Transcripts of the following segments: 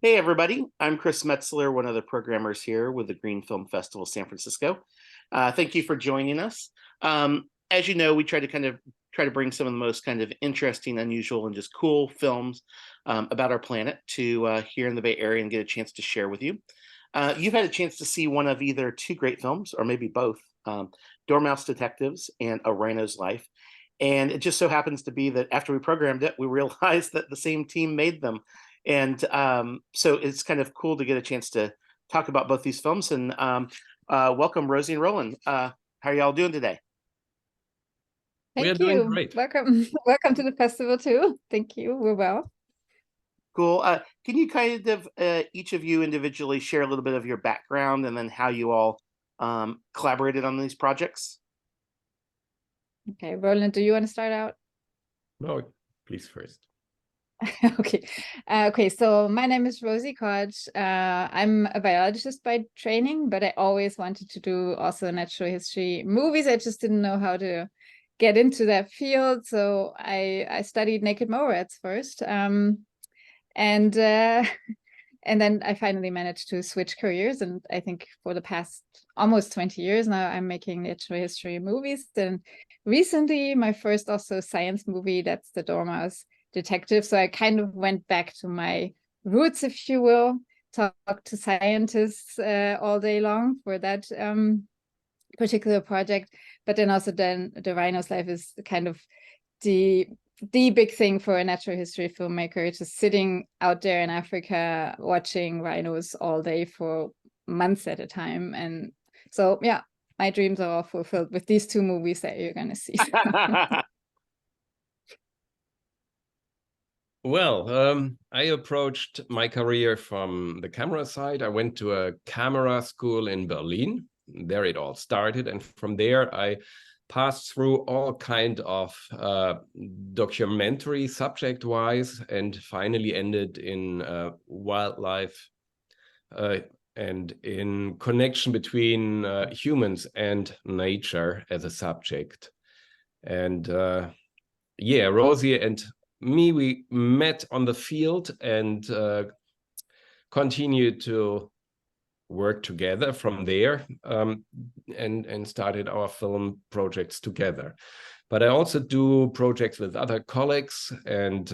Hey, everybody. I'm Chris Metzler, one of the programmers here with the Green Film Festival San Francisco. Thank you for joining us. As you know, we try to bring some of the most kind of interesting, unusual, and just cool films about our planet to here in the Bay Area and get a chance to share with you. You've had a chance to see one of either two great films, or maybe both, Dormouse Detectives and A Rhino's Life. And it just so happens to be that after we programmed it, we realized that the same team made them. And so it's kind of cool to get a chance to talk about both these films. And welcome, Rosie and Roland. How are y'all doing today? We are Thank doing you. great. Welcome. Welcome to the festival too. Thank you. We're well. Cool. Can you kind of each of you individually share a little bit of your background and then how you all collaborated on these projects? Okay, Roland, do you want to start out? No, please first. Okay. Okay, so my name is Rosie Koch. I'm a biologist by training, but I always wanted to do also natural history movies. I just didn't know how to get into that field. So I studied naked mowrats first. And and then I finally managed to switch careers. And I think for the past almost 20 years now, I'm making natural history movies. And recently, my first also science movie, that's the Dormouse Detective. So I kind of went back to my roots, if you will, talk to scientists all day long for that particular project. But then the Rhino's Life is kind of the big thing for a natural history filmmaker, just sitting out there in Africa watching rhinos all day for months at a time. And so yeah, my dreams are all fulfilled with these two movies that you're gonna see. Well, I approached my career from the camera side. I went to a camera school in Berlin. There it all started. And from there, I passed through all kind of documentary subject-wise and finally ended in wildlife and in connection between humans and nature as a subject. And yeah, Rosie and me, we met on the field and continued to work together from there and started our film projects together. But I also do projects with other colleagues, and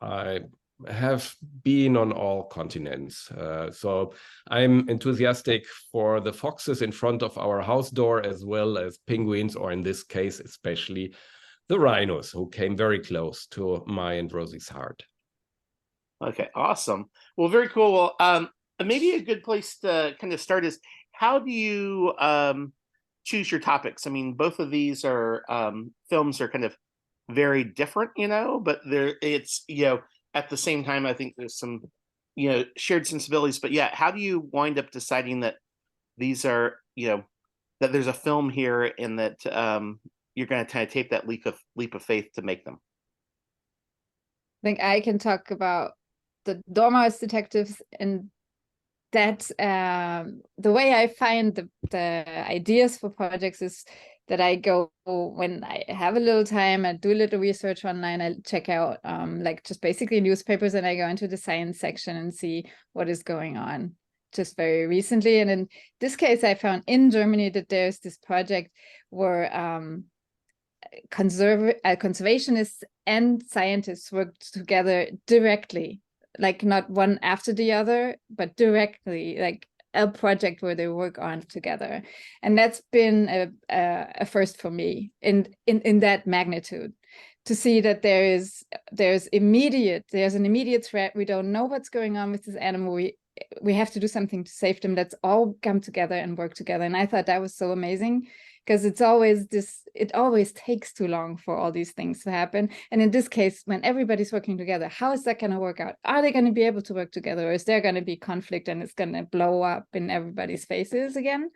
I have been on all continents. So I'm enthusiastic for the foxes in front of our house door, as well as penguins, or in this case, especially the rhinos, who came very close to my and Rosie's heart. Okay, awesome. Well, very cool. Well, maybe a good place to kind of start is how do you choose your topics? I mean, both of these are films are kind of very different, but at the same time, I think there's some, shared sensibilities. But yeah, how do you wind up deciding that these are, that there's a film here and that you're going to kind of take that leap of faith to make them? I think I can talk about the Dormouse Detectives, and that the way I find the ideas for projects is that I go, when I have a little time, I do a little research online, I check out like just basically newspapers, and I go into the science section and see what is going on just very recently. And in this case, I found in Germany that there's this project where conservationists and scientists work together directly, like not one after the other, but directly, like a project where they work on together. And that's been a first for me in that magnitude, to see that there's an immediate threat. We don't know what's going on with this animal. We have to do something to save them. Let's all come together and work together. And I thought that was so amazing, because it always takes too long for all these things to happen. And in this case, when everybody's working together, how is that going to work out? Are they going to be able to work together, or is there going to be conflict and it's going to blow up in everybody's faces again?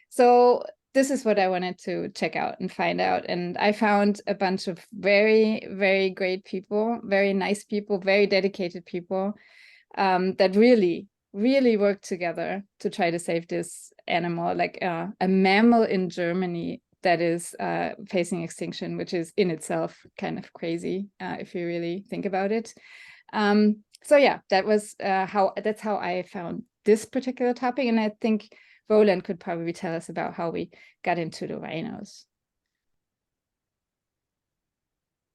So this is what I wanted to check out and find out. And I found a bunch of very, very great people, very nice people, very dedicated people that really work together to try to save this animal, like a mammal in Germany that is facing extinction, which is in itself kind of crazy if you really think about it. so yeah, that's how I found this particular topic. And I think Roland could probably tell us about how we got into the rhinos.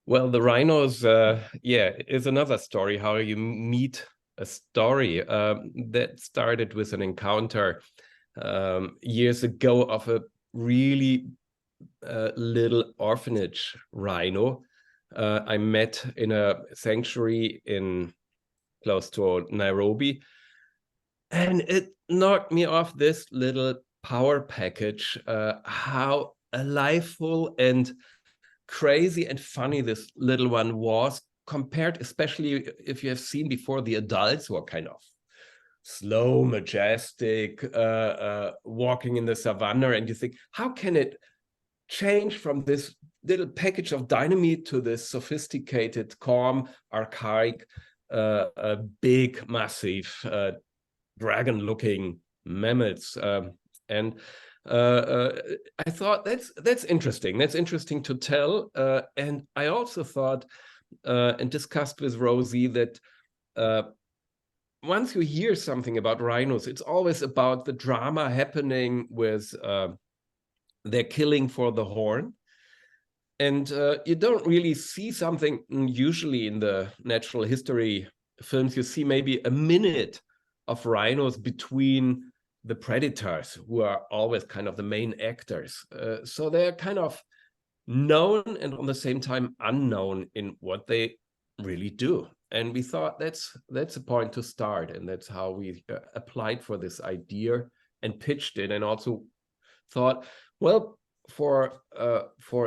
Well, the rhinos, is another story, how you meet a story that started with an encounter years ago of a really little orphanage rhino I met in a sanctuary close to Nairobi. And it knocked me off this little power package, how liveful and crazy and funny this little one was, compared, especially if you have seen before, the adults who are kind of slow, majestic, walking in the savannah, and you think, how can it change from this little package of dynamite to this sophisticated, calm, archaic, big, massive, dragon-looking mammoths? And I thought that's interesting. That's interesting to tell. And I also thought and discussed with Rosie that once you hear something about rhinos, it's always about the drama happening with their killing for the horn. And you don't really see something usually in the natural history films. You see maybe a minute of rhinos between the predators, who are always kind of the main actors. So they're kind of known and on the same time unknown in what they really do. And we thought that's a point to start. And that's how we applied for this idea and pitched it. And also thought, well, for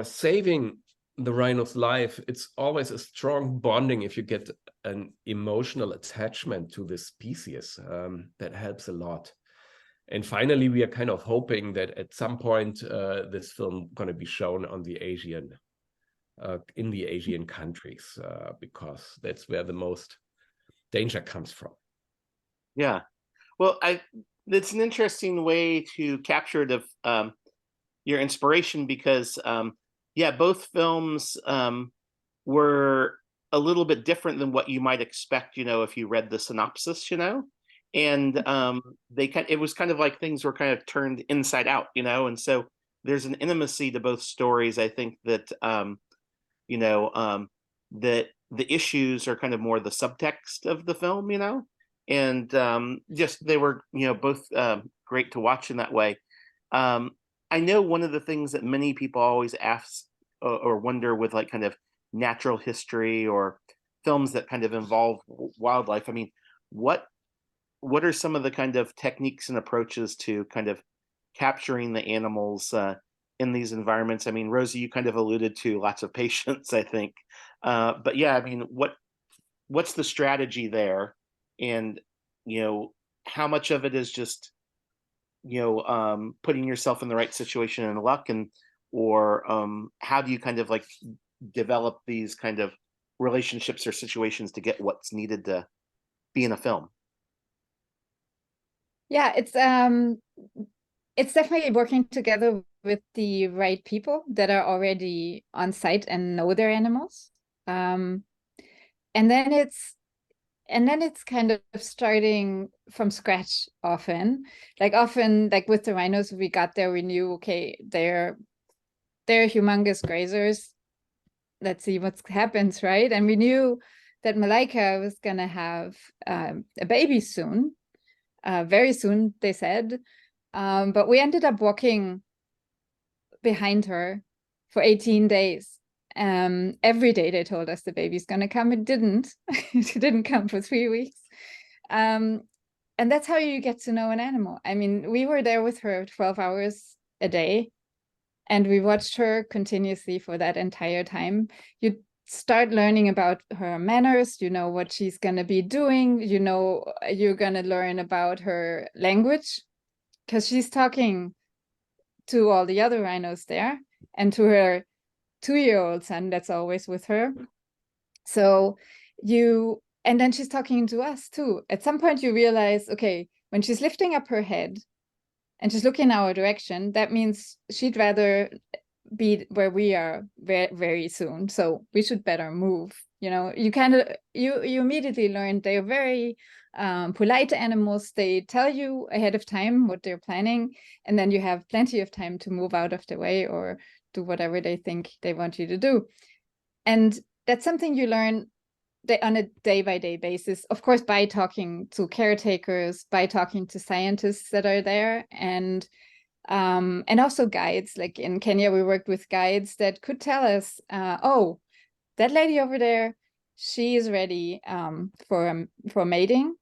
saving the rhino's life, it's always a strong bonding if you get an emotional attachment to this species. That helps a lot. And finally, we are kind of hoping that at some point this film going to be shown on the in the Asian countries, because that's where the most danger comes from. Yeah, well, it's an interesting way to capture your inspiration, because both films were a little bit different than what you might expect, if you read the synopsis, and it was kind of like things were kind of turned inside out, and so there's an intimacy to both stories. I think that that the issues are kind of more the subtext of the film, and just they were both great to watch in that way. I know one of the things that many people always ask or wonder with like kind of natural history or films that kind of involve wildlife. I mean, what are some of the kind of techniques and approaches to kind of capturing the animals in these environments? I mean, Rosie, you kind of alluded to lots of patience, I think. But yeah, I mean, what's the strategy there? And, how much of it is just, putting yourself in the right situation and luck, or how do you kind of like develop these kind of relationships or situations to get what's needed to be in a film? Yeah, it's definitely working together with the right people that are already on site and know their animals. And then it's kind of starting from scratch often. Like with the rhinos, we got there, we knew, okay, they're humongous grazers. Let's see what happens, right? And we knew that Malaika was gonna have a baby soon, very soon, they said. But we ended up walking behind her for 18 days. Every day they told us the baby's gonna come. It didn't. It didn't come for 3 weeks. And that's how you get to know an animal. I mean, we were there with her 12 hours a day, and we watched her continuously for that entire time. You start learning about her manners, what she's gonna be doing, you're gonna learn about her language, because she's talking to all the other rhinos there and to her 2-year-old son that's always with her. So and then she's talking to us too. At some point you realize, okay, when she's lifting up her head and she's looking our direction, that means she'd rather be where we are very, very soon. So we should better move, You know, you immediately learn they're very polite animals. They tell you ahead of time what they're planning, and then you have plenty of time to move out of the way or do whatever they think they want you to do. And that's something you learn on a day-by-day basis, of course, by talking to caretakers, by talking to scientists that are there, and also guides. Like in Kenya, we worked with guides that could tell us, oh, that lady over there, she is ready for mating.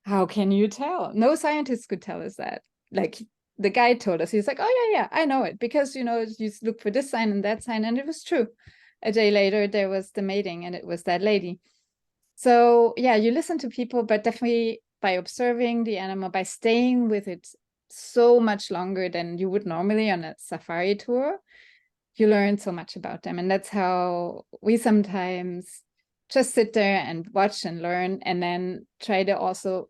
How can you tell? No scientist could tell us that. Like the guide told us, he's like, oh yeah, I know it, because you look for this sign and that sign, and it was true. A day later, there was the mating, and it was that lady. So yeah, you listen to people, but definitely by observing the animal, by staying with it so much longer than you would normally on a safari tour, you learn so much about them. And that's how we sometimes just sit there and watch and learn, and then try to also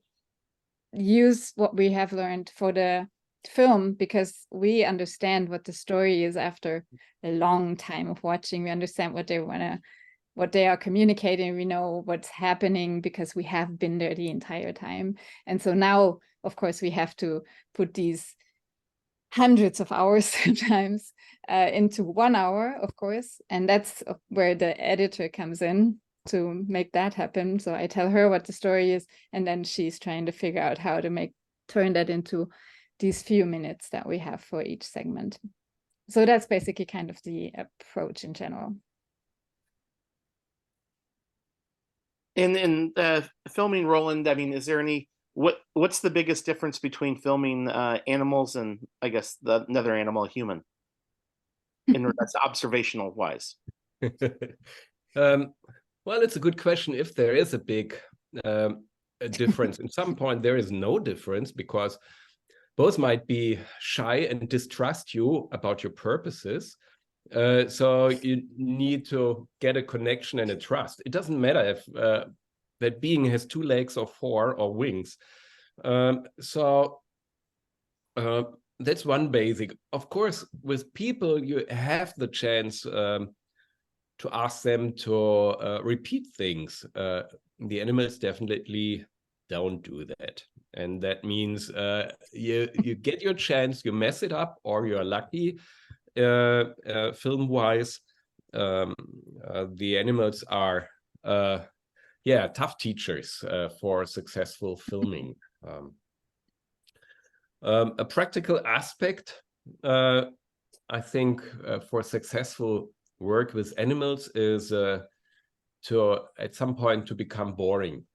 use what we have learned for the film, because we understand what the story is after a long time of watching. We understand what they are communicating. We know what's happening because we have been there the entire time. And so now, of course, we have to put these hundreds of hours sometimes into 1 hour, of course. And that's where the editor comes in to make that happen. So I tell her what the story is, and then she's trying to figure out how to turn that into these few minutes that we have for each segment. So that's basically kind of the approach in general. In filming, Roland, I mean, is there what's the biggest difference between filming animals and, I guess, another animal, a human, in regards to observational wise? Well, it's a good question if there is a big difference. In some point, there is no difference, because both might be shy and distrust you about your purposes. So you need to get a connection and a trust. It doesn't matter if that being has 2 legs or 4 or wings. That's one basic. Of course, with people, you have the chance to ask them to repeat things. The animals definitely don't do that. And that means you get your chance, you mess it up, or you're lucky. Film-wise, the animals are tough teachers for successful filming. A practical aspect, I think, for successful work with animals is to at some point to become boring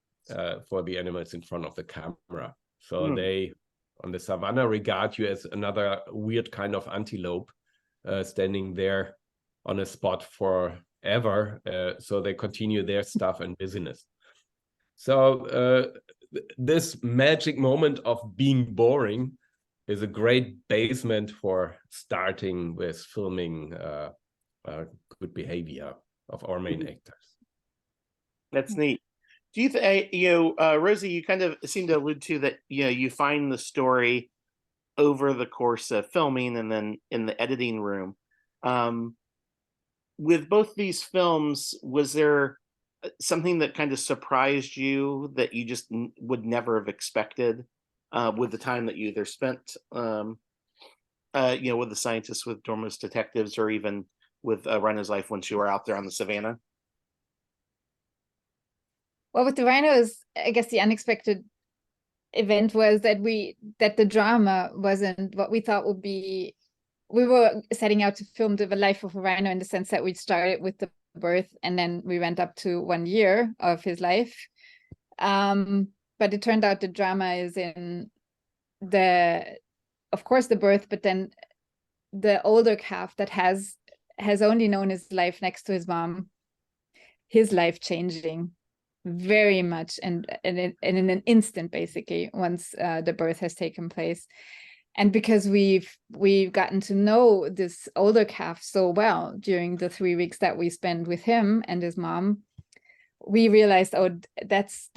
for the animals in front of the camera. So they on the savannah regard you as another weird kind of antelope standing there on a spot forever. So they continue their stuff and business. So this magic moment of being boring is a great basement for starting with filming good behavior of our main actors. That's neat. Do you Rosie, you kind of seem to allude to that, you find the story over the course of filming and then in the editing room. With both these films, was there something that kind of surprised you that you just would never have expected with the time that you either spent with the scientists, with Dormouse detectives, or even with Rhino's life once you were out there on the savannah? Well, with the rhinos, I guess the unexpected event was that the drama wasn't what we thought would be. We were setting out to film the life of a rhino in the sense that we started with the birth, and then we went up to 1 year of his life. But it turned out the drama is in of course, the birth, but then the older calf that has only known his life next to his mom, his life changing very much, and in an instant, basically, once the birth has taken place. And because we've gotten to know this older calf so well during the 3 weeks that we spent with him and his mom, we realized, oh, that's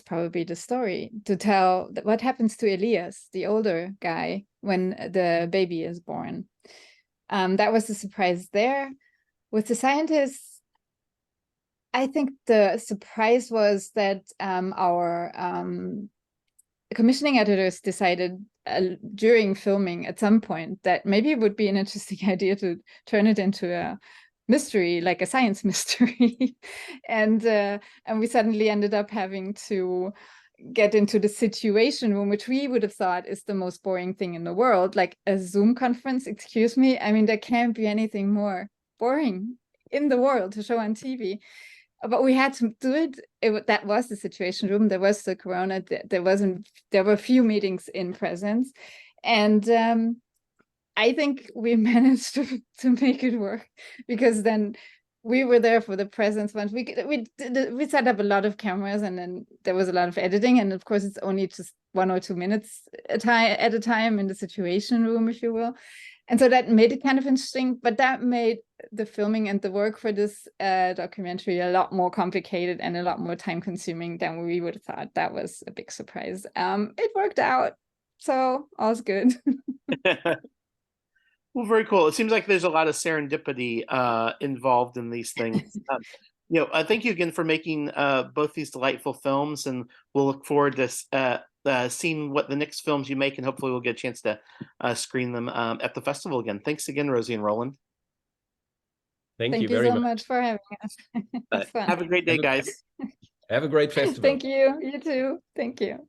probably the story to tell. What happens to Elias, the older guy, when the baby is born. That was the surprise there. With the scientists, I think the surprise was that our commissioning editors decided during filming at some point that maybe it would be an interesting idea to turn it into a mystery, like a science mystery. And we suddenly ended up having to get into the situation room, which we would have thought is the most boring thing in the world, like a Zoom conference. Excuse me, I mean, there can't be anything more boring in the world to show on TV. But we had to do it. That was the situation room. There was the corona. There were a few meetings in presence, and I think we managed to make it work, because then we were there for the presence ones. We set up a lot of cameras, and then there was a lot of editing, and of course it's only just 1 or 2 minutes at a time in the situation room, if you will. And so that made it kind of interesting, but that made the filming and the work for this documentary a lot more complicated and a lot more time consuming than we would have thought. That was a big surprise. It worked out, so all's good. Well, very cool. It seems like there's a lot of serendipity involved in these things. Thank you again for making both these delightful films, and we'll look forward to seeing what the next films you make, and hopefully we'll get a chance to screen them at the festival again. Thanks again, Rosie and Roland. Thank you Thank you very so much. much for having us. It's fun. Have a great day, guys. Have a great festival. Thank you. You too. Thank you.